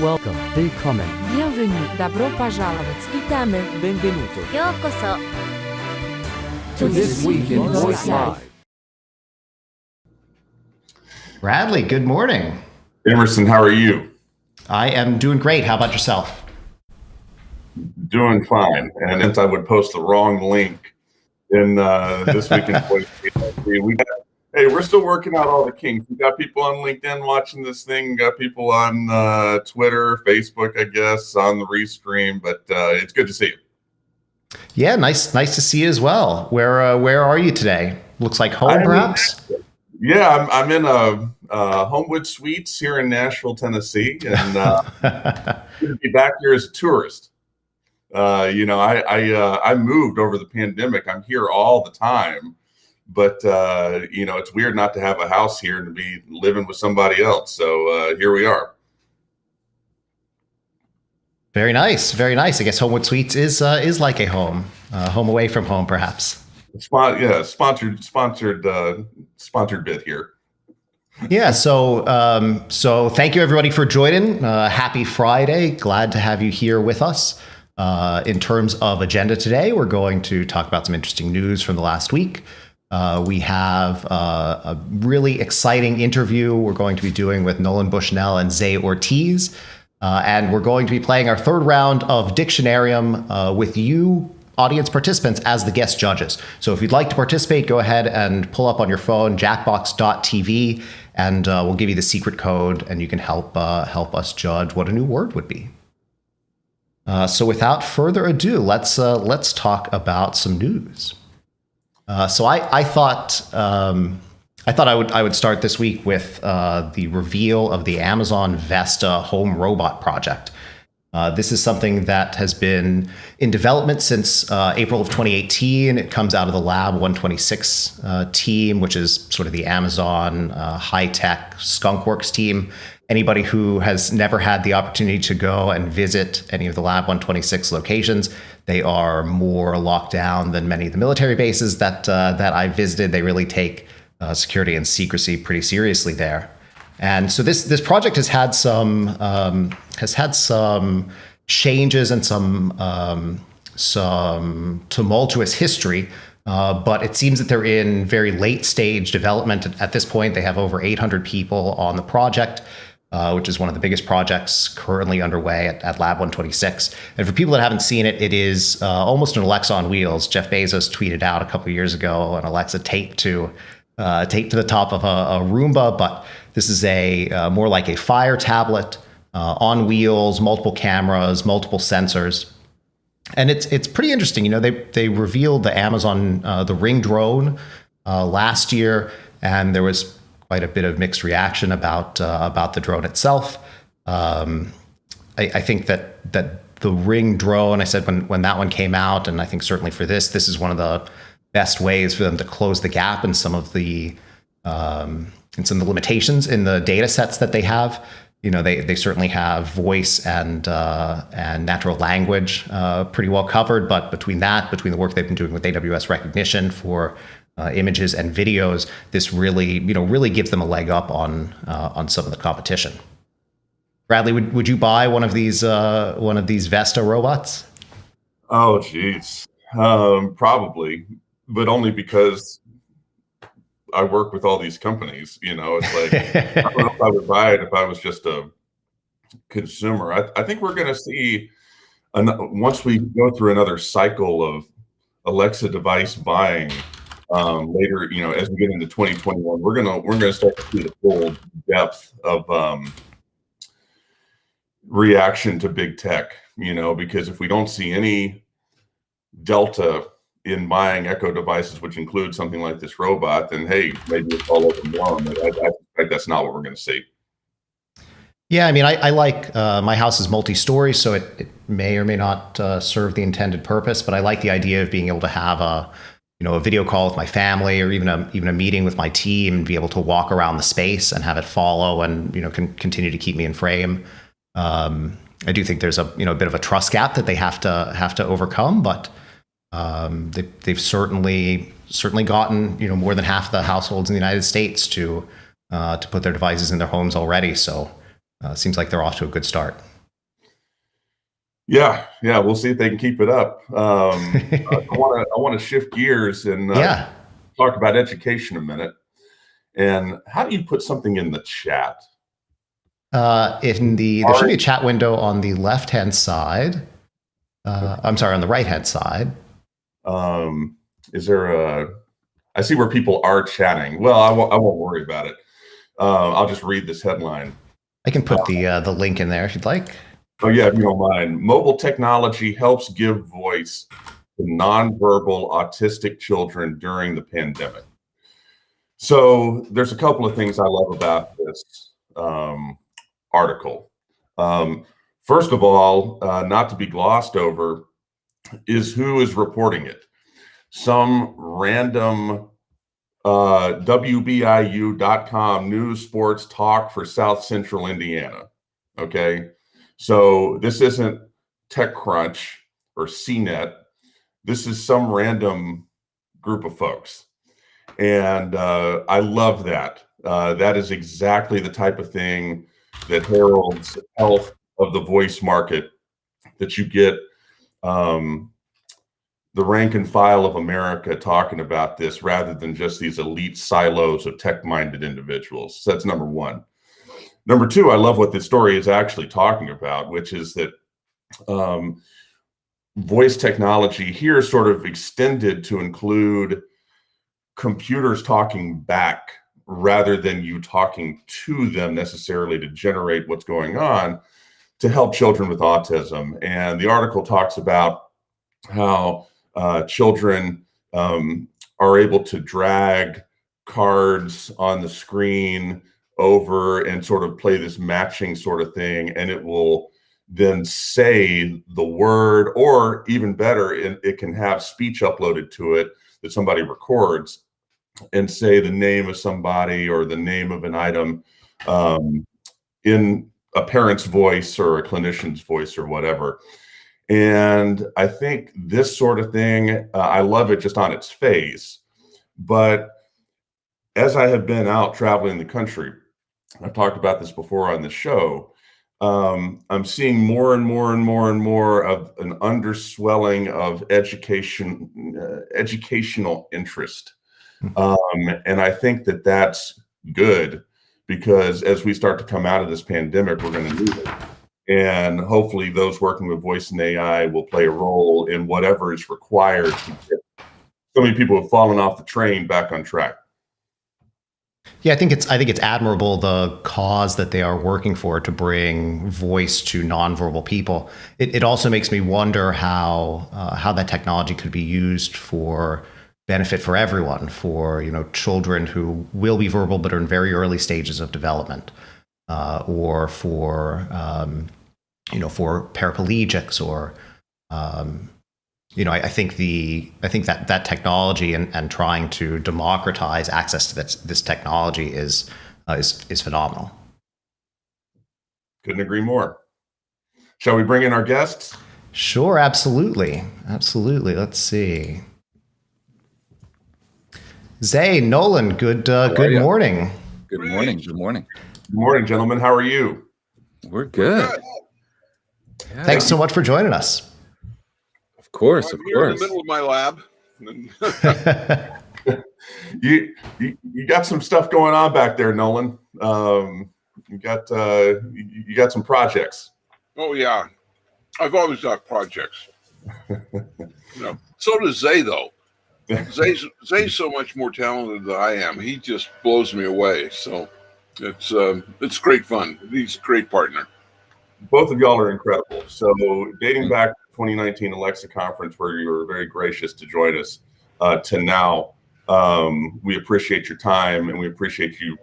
Welcome. Willkommen. Bienvenue, добро пожаловать. Witamy. Benvenuto. ようこそ To This Week in Voice Live. Bradley, good morning. Emerson, how are you? I am doing great. How about yourself? Doing fine. And since I would post the wrong link in This Week in Voice Live, we're still working out all the kinks. We got people on LinkedIn watching this thing, got people on Twitter, Facebook, I guess, on the restream, but it's good to see you. Yeah, nice to see you as well. Where are you today? Looks like home, perhaps? Yeah, I'm in Homewood Suites here in Nashville, Tennessee, and good to be back here as a tourist. I moved over the pandemic. I'm here all the time, but it's weird not to have a house here and to be living with somebody else. So here we are. Very nice, very nice. I guess Homewood Suites is like a home away from home, perhaps. Sponsored bit here. Yeah, so thank you everybody for joining. Happy Friday. Glad to have you here with us. In terms of agenda today, we're going to talk about some interesting news from the last week. We have a really exciting interview we're going to be doing with Nolan Bushnell and Zai Ortiz. And we're going to be playing our third round of Dictionarium with you, audience participants, as the guest judges. So if you'd like to participate, go ahead and pull up on your phone jackbox.tv, and we'll give you the secret code, and you can help us judge what a new word would be. So without further ado, let's talk about some news. So I thought I would start this week with the reveal of the Amazon Vesta home robot project. This is something that has been in development since April of 2018. It comes out of the Lab 126 team, which is sort of the Amazon high-tech skunkworks team. Anybody who has never had the opportunity to go and visit any of the Lab 126 locations, they are more locked down than many of the military bases that I visited. They really take security and secrecy pretty seriously there. And so this project has had some changes and some tumultuous history, but it seems that they're in very late stage development at this point. They have over 800 people on the project, which is one of the biggest projects currently underway at Lab 126. And for people that haven't seen it, it is almost an Alexa on wheels. Jeff Bezos tweeted out a couple of years ago an Alexa taped to the top of a Roomba, but this is more like a Fire tablet on wheels, multiple cameras, multiple sensors. And it's pretty interesting. They revealed the Amazon, the Ring drone last year, and there was quite a bit of mixed reaction about the drone itself. I think that the Ring drone, I said when that one came out, and I think certainly for this is one of the best ways for them to close the gap in some of the limitations in the data sets that they have. They certainly have voice and natural language pretty well covered, but between the work they've been doing with AWS recognition for images and videos, this really gives them a leg up on some of the competition. Bradley, would you buy one of these Vesta robots? Oh, geez, probably, but only because I work with all these companies. It's like I don't know if I would buy it if I was just a consumer. I think we're going to see once we go through another cycle of Alexa device buying later. As we get into 2021, we're gonna start to see the full depth of reaction to big tech. Because if we don't see any delta in buying Echo devices, which include something like this robot, then hey, maybe it's all overblown. But I suspect that's not what we're going to see. Yeah, I mean, I like my house is multi-story, so it may or may not serve the intended purpose. But I like the idea of being able to have a video call with my family, or even a meeting with my team, and be able to walk around the space and have it follow and continue to keep me in frame. I do think there's a bit of a trust gap that they have to overcome, but they've certainly gotten more than half of the households in the United States to put their devices in their homes already. So it seems like they're off to a good start. Yeah, we'll see if they can keep it up. I want to shift gears and Yeah. talk about education a minute. And how do you put something in the chat? There should be a chat window on the left-hand side. I'm sorry, on the right-hand side. Is there I see where people are chatting. Well, I won't worry about it. I'll just read this headline. I can put the link in there if you'd like. Oh yeah, if you don't mind. Mobile technology helps give voice to nonverbal autistic children during the pandemic. So there's a couple of things I love about this article. First of all, not to be glossed over, is who is reporting it. Some random WBIU.com news sports talk for South Central Indiana. Okay. So this isn't TechCrunch or CNET. This is some random group of folks. And I love that. That is exactly the type of thing that heralds health of the voice market, that you get the rank and file of America talking about this rather than just these elite silos of tech-minded individuals. So that's number one. Number two, I love what this story is actually talking about, which is that voice technology here sort of extended to include computers talking back rather than you talking to them necessarily to generate what's going on to help children with autism. And the article talks about how children are able to drag cards on the screen over and sort of play this matching sort of thing, and it will then say the word, or even better, it can have speech uploaded to it that somebody records and say the name of somebody or the name of an item in a parent's voice or a clinician's voice or whatever. And I think this sort of thing, I love it just on its face. But as I have been out traveling the country, I've talked about this before on the show, I'm seeing more and more and more and more of an underswelling of educational interest. And I think that that's good, because as we start to come out of this pandemic, we're going to need it. And hopefully those working with voice and AI will play a role in whatever is required to get so many people who have fallen off the train back on track. Yeah, I think it's admirable, the cause that they are working for, to bring voice to nonverbal people. It also makes me wonder how that technology could be used for benefit for everyone, for children who will be verbal but are in very early stages of development, or for paraplegics, or I think that technology and trying to democratize access to this technology is phenomenal. Couldn't agree more. Shall we bring in our guests? Sure, absolutely. Let's see. Zai, Nolan, good morning. Good morning. Good morning, gentlemen. How are you? We're good. Yeah. Thanks so much for joining us. Of course. I'm here in the middle of my lab. You got some stuff going on back there, Nolan. You got some projects. Oh yeah, I've always got projects. So does Zai, though. Zay's so much more talented than I am. He just blows me away. So it's great fun. He's a great partner. Both of y'all are incredible. So dating back to the 2019 Alexa conference, where you were very gracious to join us, to now, we appreciate your time, and we appreciate you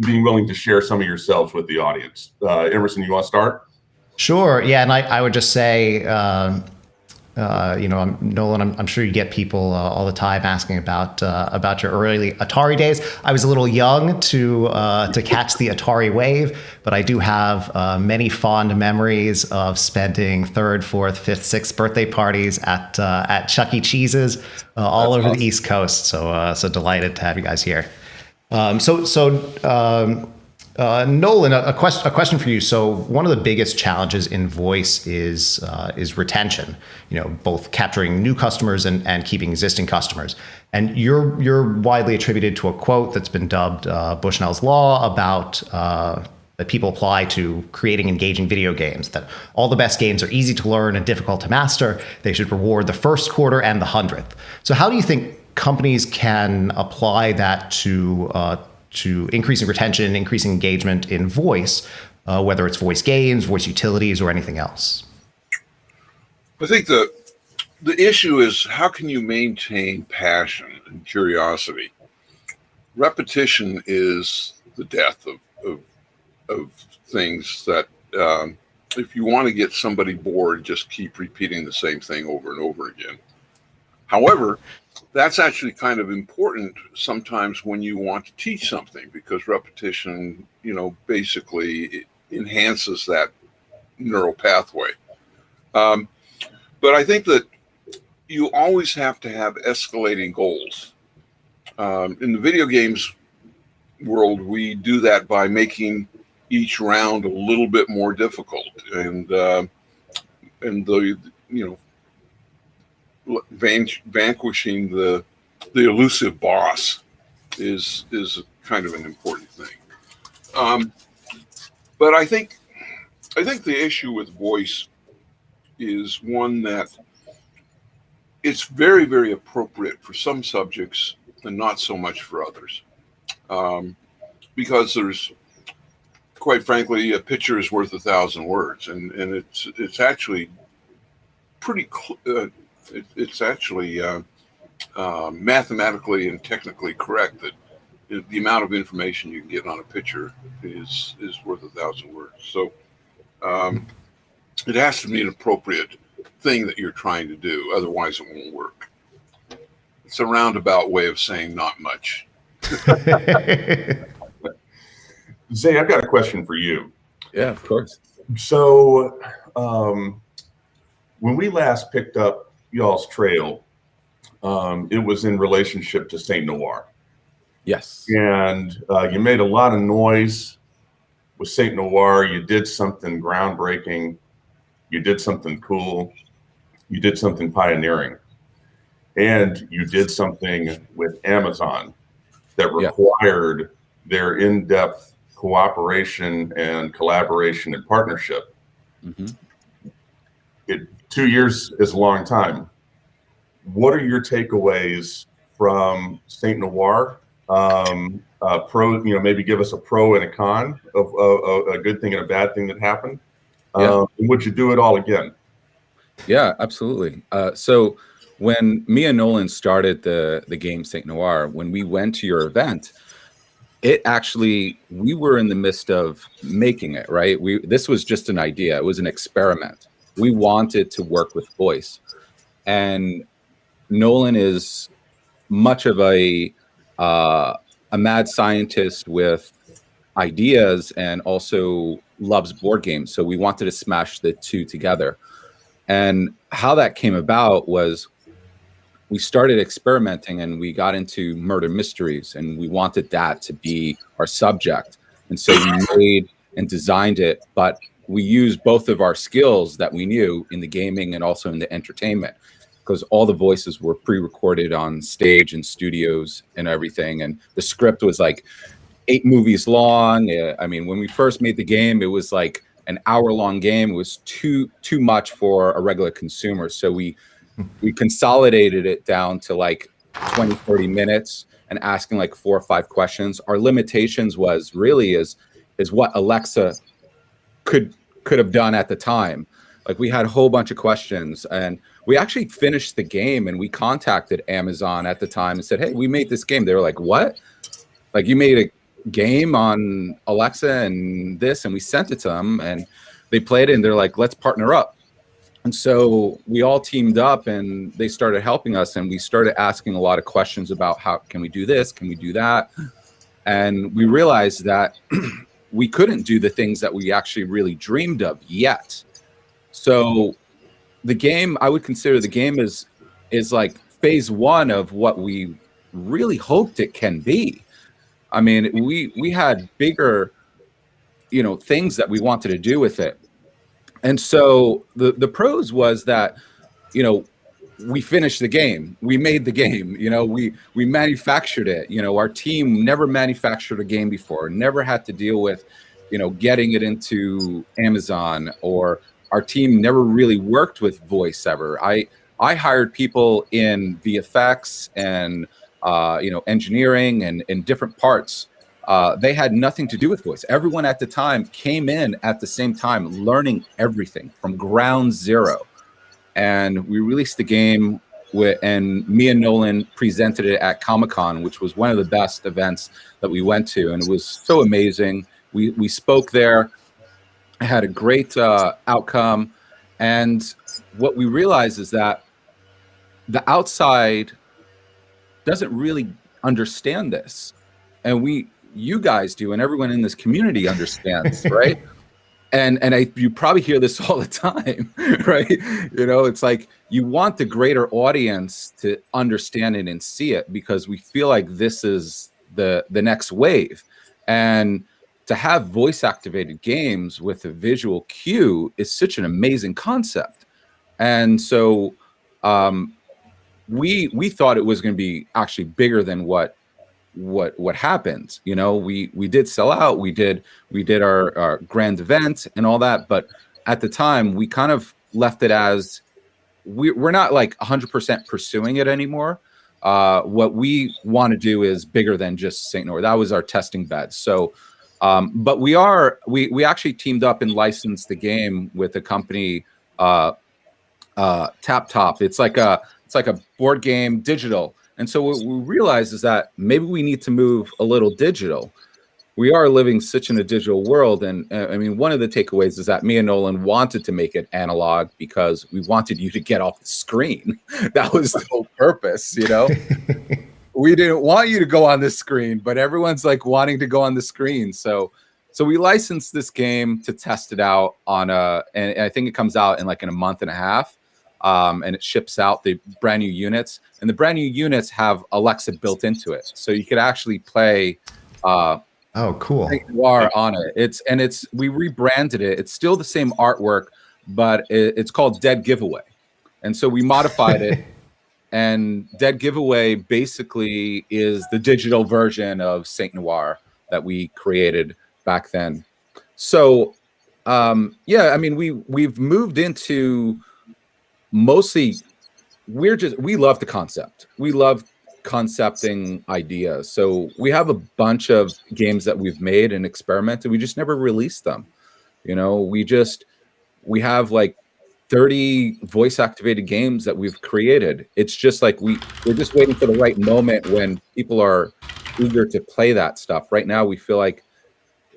being willing to share some of yourselves with the audience. Emerson, you want to start? Sure. Yeah, and I would just say, Nolan, I'm sure you get people all the time asking about your early Atari days. I was a little young to catch the Atari wave, but I do have many fond memories of spending 3rd, 4th, 5th, 6th birthday parties at Chuck E. Cheese's all over the East Coast. So delighted to have you guys here. Nolan, a question for you. So one of the biggest challenges in voice is retention. Both capturing new customers and keeping existing customers. And you're widely attributed to a quote that's been dubbed Bushnell's law about that people apply to creating engaging video games. That all the best games are easy to learn and difficult to master. They should reward the first quarter and the 100th. So how do you think companies can apply that to increasing retention, increasing engagement in voice, whether it's voice games, voice utilities, or anything else? I think the issue is, how can you maintain passion and curiosity? Repetition is the death of things that if you want to get somebody bored, just keep repeating the same thing over and over again. However, that's actually kind of important sometimes when you want to teach something, because repetition, basically it enhances that neural pathway. But I think that you always have to have escalating goals. In the video games world, we do that by making each round a little bit more difficult, and vanquishing the elusive boss is kind of an important thing. But I think the issue with voice is one that it's very, very appropriate for some subjects and not so much for others. Because there's, quite frankly, a picture is worth 1,000 words, and it's actually pretty. It's actually mathematically and technically correct that the amount of information you can get on a picture is worth 1,000 words. So it has to be an appropriate thing that you're trying to do. Otherwise, it won't work. It's a roundabout way of saying not much. Zai, I've got a question for you. Yeah, of course. So when we last picked up y'all's trail, it was in relationship to Saint Noir. Yes. And you made a lot of noise with Saint Noir. You did something groundbreaking. You did something cool. You did something pioneering. And you did something with Amazon that required their in-depth cooperation and collaboration and partnership. Mm-hmm. 2 years is a long time. What are your takeaways from Saint Noir? Maybe give us a pro and a con of a good thing and a bad thing that happened. And would you do it all again? Yeah, absolutely. So when me and Nolan started the game Saint Noir, when we went to your event, we were in the midst of making it, right? This was just an idea. It was an experiment. We wanted to work with voice. And Nolan is much of a mad scientist with ideas and also loves board games. So we wanted to smash the two together. And how that came about was we started experimenting and we got into murder mysteries, and we wanted that to be our subject. And so we made and designed it, but we used both of our skills that we knew in the gaming and also in the entertainment, because all the voices were pre-recorded on stage and studios and everything. And the script was like 8 movies long. I mean, when we first made the game, it was like an hour-long game. It was too much for a regular consumer. So we consolidated it down to like 20, 30 minutes and asking like 4 or 5 questions. Our limitations was really is what Alexa could have done at the time. Like, we had a whole bunch of questions, and we actually finished the game and we contacted Amazon at the time and said, hey, we made this game. They were like, what? Like, you made a game on Alexa and this? And we sent it to them and they played it and they're like, let's partner up. And so we all teamed up and they started helping us, and we started asking a lot of questions about how can we do this? Can we do that? And we realized that we couldn't do the things that we actually really dreamed of yet. So the game, I would consider the game is like phase 1 of what we really hoped it can be. I mean, we had bigger things that we wanted to do with it. And so the pros was that, we finished the game. We made the game. We manufactured it. Our team never manufactured a game before. Never had to deal with, getting it into Amazon, or our team never really worked with voice ever. I hired people in VFX and engineering and different parts. They had nothing to do with voice. Everyone at the time came in at the same time, learning everything from ground zero. And we released the game and me and Nolan presented it at Comic-Con, which was one of the best events that we went to. And it was so amazing. We spoke there, had a great outcome. And what we realized is that the outside doesn't really understand this. And you guys do, and everyone in this community understands, right? And you probably hear this all the time, right? It's like you want the greater audience to understand it and see it, because we feel like this is the next wave. And to have voice activated games with a visual cue is such an amazing concept. And so we thought it was going to be actually bigger than what happened. We did sell out. We did our grand event and all that, but at the time we kind of left it as we're not like 100% pursuing it anymore. What we want to do is bigger than just St. Noir. That was our testing bed. So but we actually teamed up and licensed the game with a company, Tap Top. It's like a board game digital. And so what we realized is that maybe we need to move a little digital. We are living such in a digital world. And I mean, one of the takeaways is that me and Nolan wanted to make it analog because we wanted you to get off the screen. That was the whole purpose, We didn't want you to go on this screen, but everyone's like wanting to go on the screen. So we licensed this game to test it out and I think it comes out in a month and a half. And it ships out the brand new units, and the brand new units have Alexa built into it, so you could actually play. Oh, cool! Noir on it. We rebranded it. It's still the same artwork, but it's called Dead Giveaway, and so we modified it. And Dead Giveaway basically is the digital version of Saint Noir that we created back then. So, I mean, we've moved into. Mostly, we love the concept. We love concepting ideas. So we have a bunch of games that we've made and experimented. We just never released them. We have like 30 voice activated games that we've created. It's just like we're just waiting for the right moment when people are eager to play that stuff. Right now, we feel like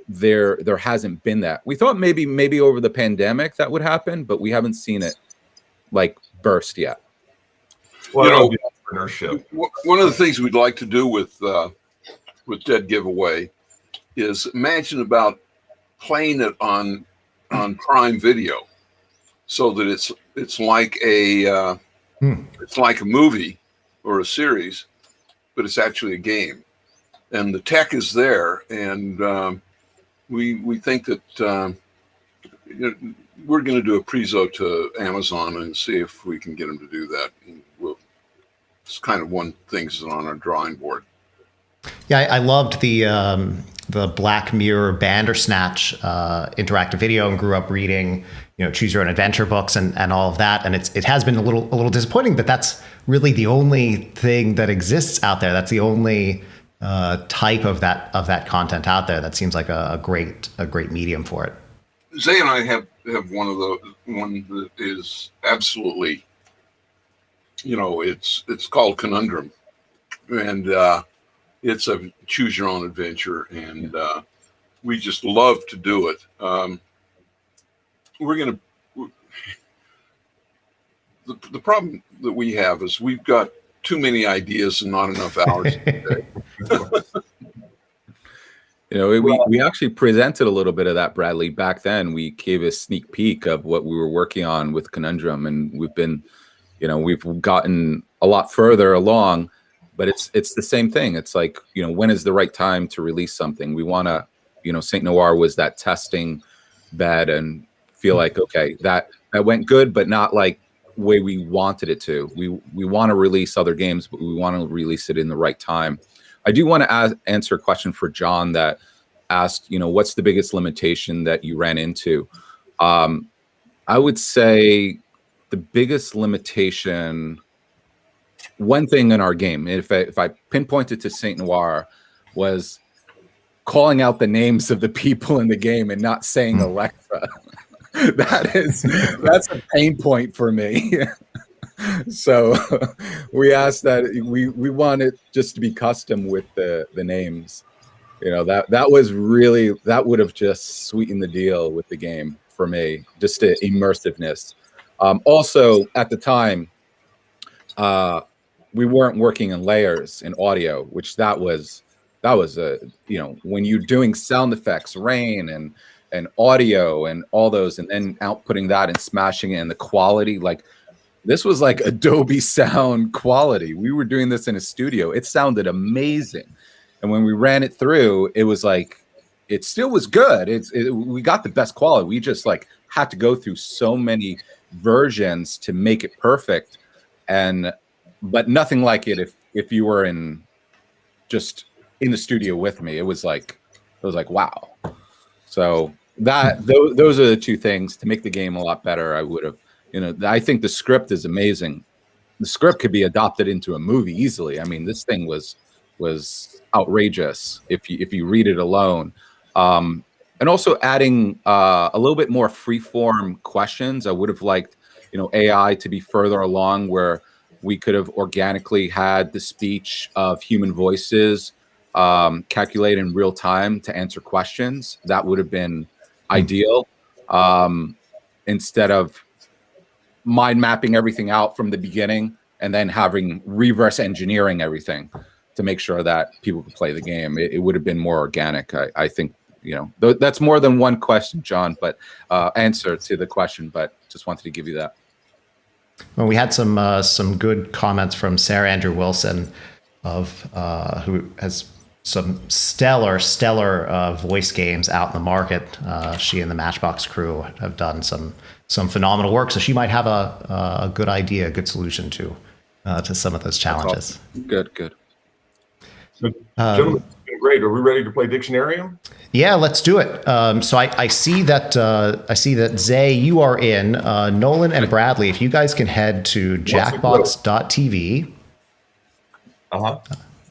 there hasn't been that. We thought maybe over the pandemic that would happen, but we haven't seen it burst yet. Well, entrepreneurship. One of the things we'd like to do with Dead Giveaway is imagine about playing it on Prime Video, so that it's like a movie or a series, but it's actually a game, and the tech is there, and we think that we're going to do a prezo to Amazon and see if we can get them to do that. It's kind of one thing that's on our drawing board. Yeah, I loved the Black Mirror Bandersnatch interactive video, and grew up reading, Choose Your Own Adventure books and all of that. And it has been a little disappointing that that's really the only thing that exists out there. That's the only type of that content out there. That seems like a great medium for it. Zai and I have one that is absolutely, it's called Conundrum, and it's a choose your own adventure, and we just love to do it. The problem that we have is we've got too many ideas and not enough hours today. We actually presented a little bit of that, Bradley. Back then, we gave a sneak peek of what we were working on with Conundrum, and we've gotten a lot further along, but it's the same thing. It's like, when is the right time to release something? We want to Saint Noir was that testing bed, and feel like, okay, that went good, but not like way we wanted it to. We want to release other games, but we want to release it in the right time. I do want to answer a question for John that asked, what's the biggest limitation that you ran into? I would say the biggest limitation, one thing in our game, if I pinpointed to Saint Noir, was calling out the names of the people in the game and not saying Alexa. That's a pain point for me. So we asked that we want it just to be custom with the names. That would have just sweetened the deal with the game for me, just the immersiveness. Also, at the time, we weren't working in layers in audio, which that was a, when you're doing sound effects, rain and audio and all those, and then outputting that and smashing it, and the quality, like this was like Adobe sound quality. We were doing this in a studio. It sounded amazing. And when we ran it through, it was like, it still was good. We got the best quality. We just like had to go through so many versions to make it perfect. But nothing like it if you were just in the studio with me. It was like wow. So those are the two things to make the game a lot better. I would have, I think the script is amazing. The script could be adopted into a movie easily. I mean, this thing was outrageous if you read it alone. And also adding a little bit more free-form questions. I would have liked, AI to be further along, where we could have organically had the speech of human voices calculated in real time to answer questions. That would have been ideal, instead of mind mapping everything out from the beginning and then having reverse engineering everything to make sure that people could play the game. It would have been more organic. I think, that's more than one question, John, but answer to the question, but just wanted to give you that. Well, we had some good comments from Sarah Andrew Wilson who has some stellar voice games out in the market. She and the Matchbox crew have done some phenomenal work, so she might have a good idea, a good solution to some of those challenges. Good. So, gentlemen, it's been great. Are we ready to play Dictionarium? Yeah, let's do it. So I see that Zai, you are in. Nolan and Bradley, if you guys can head to jackbox.tv.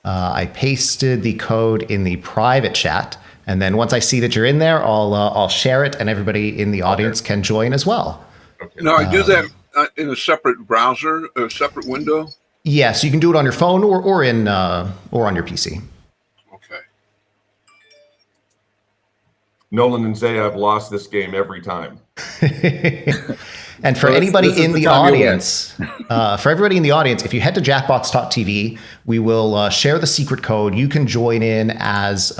I pasted the code in the private chat, and then once I see that you're in there, I'll share it, and everybody in the audience can join as well. Okay. Now I do that in a separate browser, a separate window. Yes, you can do it on your phone or on your PC. Okay. Nolan and Zai, I've lost this game every time. And for anybody in the audience, if you head to jackbox.tv, we will share the secret code. You can join in as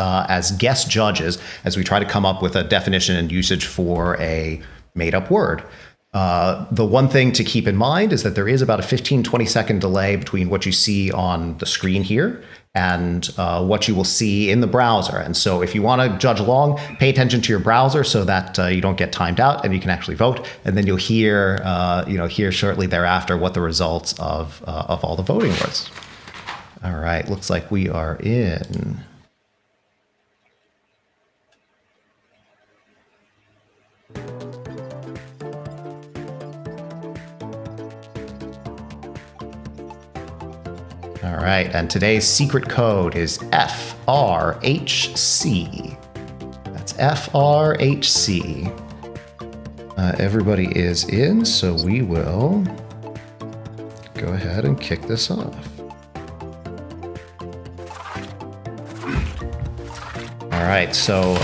guest judges as we try to come up with a definition and usage for a made-up word. The one thing to keep in mind is that there is about a 15-20 second delay between what you see on the screen here and what you will see in the browser. And so if you want to judge along, pay attention to your browser so that you don't get timed out and you can actually vote. And then you'll hear shortly thereafter what the results of all the voting was. All right, looks like we are in. All right, and today's secret code is FRHC. That's FRHC. Everybody is in, so we will go ahead and kick this off. All right, so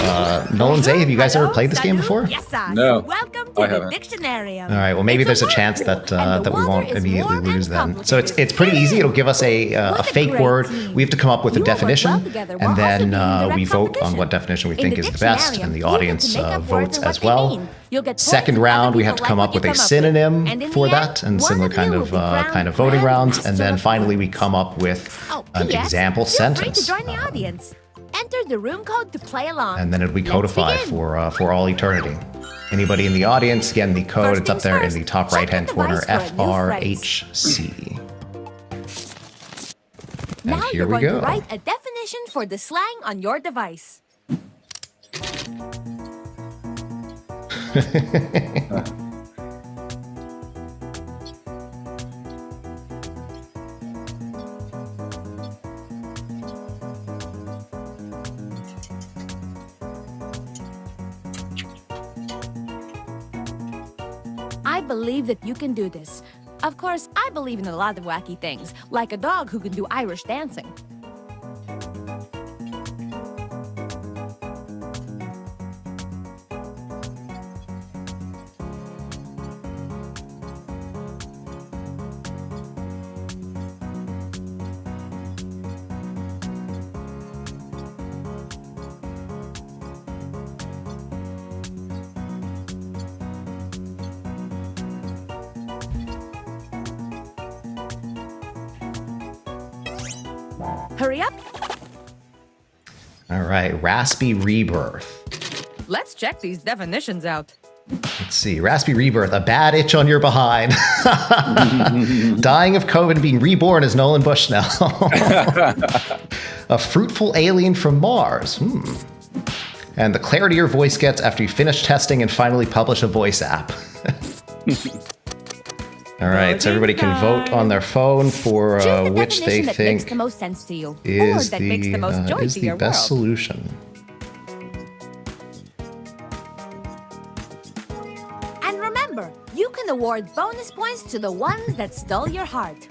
Nolan and Zai, have you guys ever played this game before? Yes, sir. No, Welcome to I the haven't. Dictionarium. All right. Well, maybe there's a chance that we won't immediately lose then. So it's pretty easy. It'll give us a fake word. We have to come up with a definition, and then we vote on what definition we think is the best, and the audience votes as well. Second round, we have to come up with a synonym for that, and similar kind of voting rounds, and then finally we come up with an example sentence. Feel free to join the audience. Enter the room code to play along. And then it'll be Let's codified begin. for all eternity. Anybody in the audience, again, the code, First it's up things there in first, the top check right-hand the corner, device for a new phrase. FRHC. Now And here you're we going go. to write a definition for the slang on your device. I believe that you can do this. Of course, I believe in a lot of wacky things, like a dog who can do Irish dancing. Hurry up. All right, raspy rebirth. Let's check these definitions out. Let's see, raspy rebirth, a bad itch on your behind. Dying of COVID and being reborn as Nolan Bushnell. A fruitful alien from Mars. And the clarity your voice gets after you finish testing and finally publish a voice app. All right, so everybody can vote on their phone for Choose the which they definition that makes think the most sense to you, or is that makes the most joy is to the your best world. solution. And remember, you can award bonus points to the ones that stole your heart.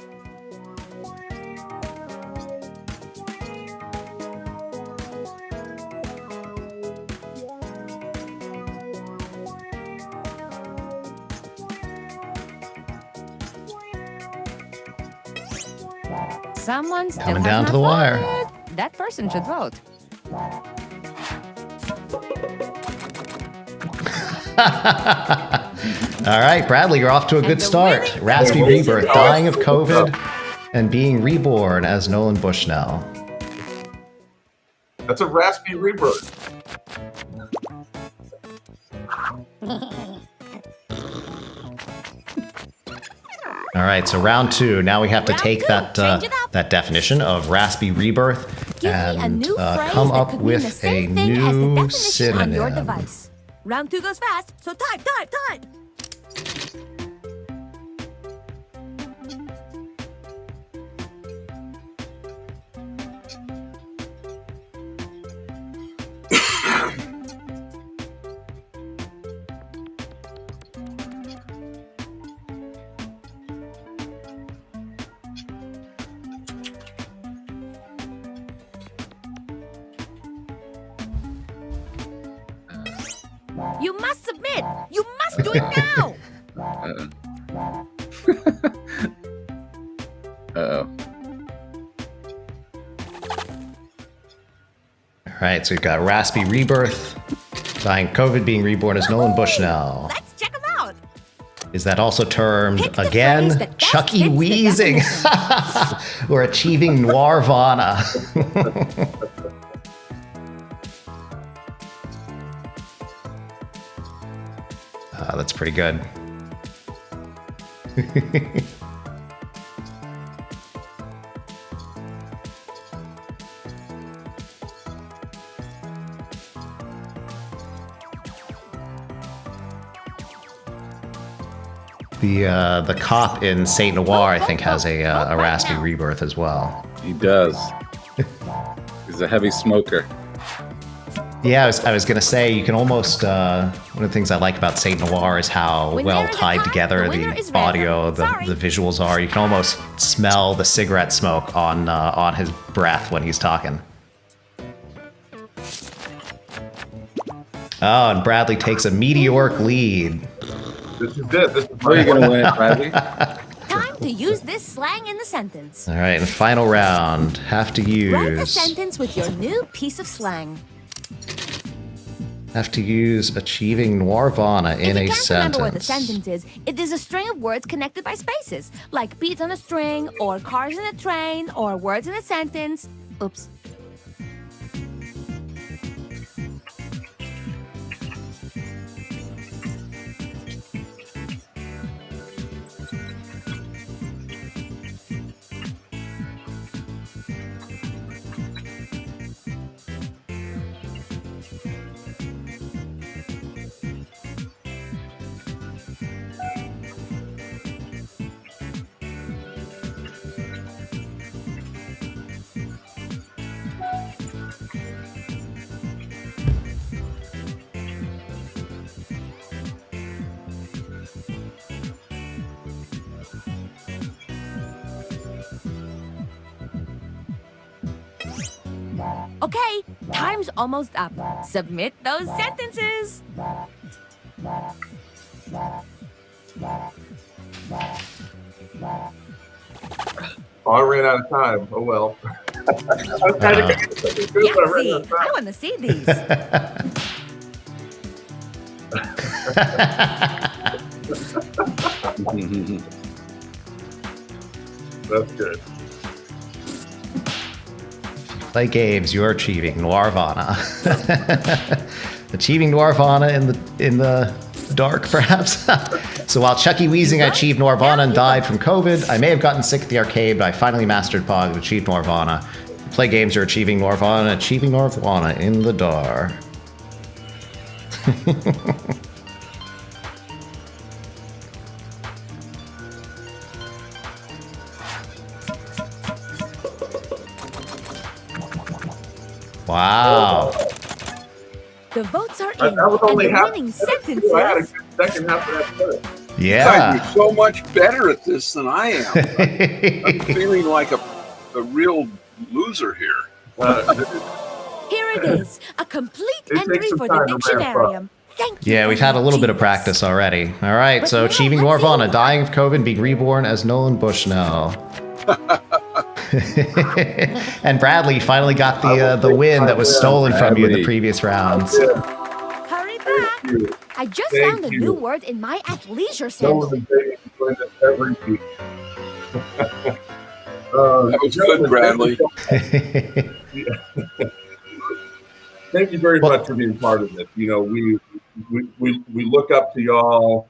Someone still Coming has down not to the wire. voted. That person should vote. All right, Bradley, you're off to a good the start. winning Raspy definition rebirth, is- dying of COVID and being reborn as Nolan Bushnell. That's a raspy rebirth. All right, so round two. Now we have to Round take two, that change it up. that definition of raspy rebirth Give me a and new phrase come that up could mean the with a same thing as the new definition on your synonym. device. Round two goes fast, so type, type, type. You must submit. You must do it now. Uh-oh. All right, so we've got raspy rebirth, dying of COVID, being reborn as Nolan Bushnell. Let's check them out. Is that also termed, Pick the phrase again, that best Chucky fits the wheezing or achieving Noirvana? That's pretty good. The cop in Saint Noir, I think, has a raspy rebirth as well. He does. He's a heavy smoker. Yeah, I was gonna say you can almost one of the things I like about Saint Noir is how When well there is a tied tie, together the winner is the red. audio, the Sorry. visuals are. You can almost smell the cigarette smoke on his breath when he's talking. Oh, and Bradley takes a meteoric lead. This is it. This is How are you going to win it, Bradley? Time to use this slang in the sentence. All right, and final round. Have to Write a use sentence with your new piece of slang. achieving Noirvana in If a you can't remember what the sentence. sentence is, it is a string of words connected by spaces, like beats on a string, or cars in a train, or words in a sentence. Oops. Okay, time's almost up. Submit those sentences. Oh, I ran out of time. Oh well. Yahtzee! I want to see these. That's good. Play games, you're achieving Noirvana. Achieving Noirvana in the dark, perhaps. So while Chucky Weezing achieved Noirvana and died from COVID, I may have gotten sick at the arcade, but I finally mastered Pog and achieved Noirvana. Play games, you're achieving Noirvana, achieving Noirvana in the dark. Wow. The votes are That in, was only and the half. winning I had a sentences. good second half of that first. You Yeah. guys are so much better at this than I am. I'm feeling like a real loser here. Here it is, a complete It entry takes some for time the to ramp up. dictionarium. Thank you. Yeah, we've had a little bit of practice already. All right, But so now achieving let's see Noirvana, what dying of COVID, being reborn as Nolan Bushnell. And Bradley finally got the win that was stolen from you in the Bradley. previous rounds. Hurry back. You. I just Thank found a you. new word in my athleisure Nolan sample. and Zai join us every week. That was good, Bradley. Thank you very much for being part of this. You know, we look up to y'all.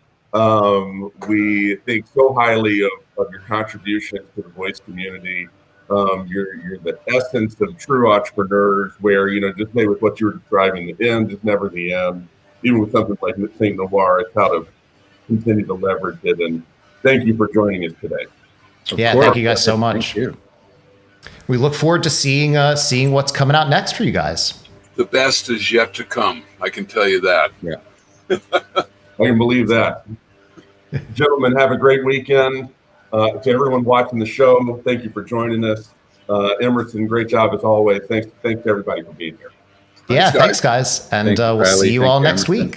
We think so highly of your contributions to the voice community. You're the essence of true entrepreneurs, where, you know, just maybe with what you were describing, the end is never the end. Even with something like St. Noir, it's how to continue to leverage it. And thank you for joining us today. Yeah, course. thank you guys so much. Thank you. We look forward to seeing what's coming out next for you guys. The best is yet to come. I can tell you that. Yeah. I can believe that. Gentlemen, have a great weekend. To everyone watching the show, thank you for joining us. Emerson, great job as always. Thanks to everybody for being here. Yeah, guys. thanks guys. And Thank you, we'll Bradley. see you Thank all you, next Emerson. week.